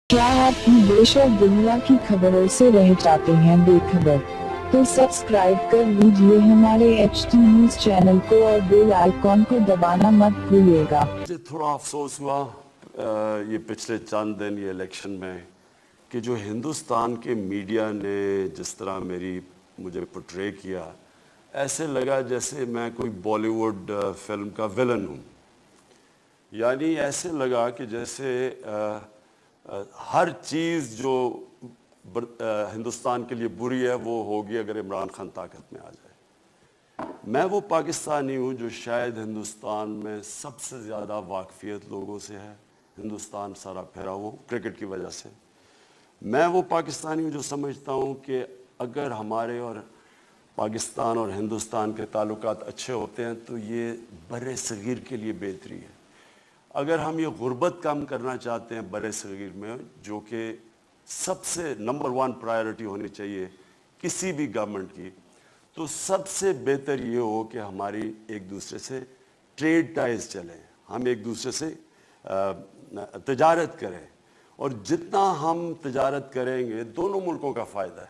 क्या आप भी देश और दुनिया की खबरों से रह जाते हैं बेखबर? तो सब्सक्राइब कर लीजिए हमारे HT न्यूज चैनल को और बेल आइकॉन को दबाना मत भूलिएगा। मुझे थोड़ा अफसोस हुआ ये पिछले चंद दिन ये इलेक्शन में कि जो हिंदुस्तान के मीडिया ने जिस तरह मुझे पोर्ट्रे किया, ऐसे लगा जैसे मैं कोई बॉलीवुड फिल्म का विलन हूँ। यानी ऐसे लगा कि जैसे हर चीज़ जो हिंदुस्तान के लिए बुरी है वो होगी अगर इमरान खान ताकत में आ जाए। मैं वो पाकिस्तानी हूँ जो शायद हिंदुस्तान में सबसे ज़्यादा वाकफियत लोगों से है। हिंदुस्तान सारा फिरा वो क्रिकेट की वजह से। मैं वो पाकिस्तानी हूँ जो समझता हूँ कि अगर हमारे और पाकिस्तान और हिंदुस्तान के ताल्लुकात अच्छे होते हैं तो ये बर्रे सगीर के लिए बेहतरी है। अगर हम ये गुर्बत कम करना चाहते हैं बर्रे सगीर में, जो कि सबसे नंबर 1 प्रायोरिटी होनी चाहिए किसी भी गवर्नमेंट की, तो सबसे बेहतर ये हो कि हमारी एक दूसरे से ट्रेड टाइज चले, हम एक दूसरे से तजारत करें, और जितना हम तजारत करेंगे दोनों मुल्कों का फ़ायदा है।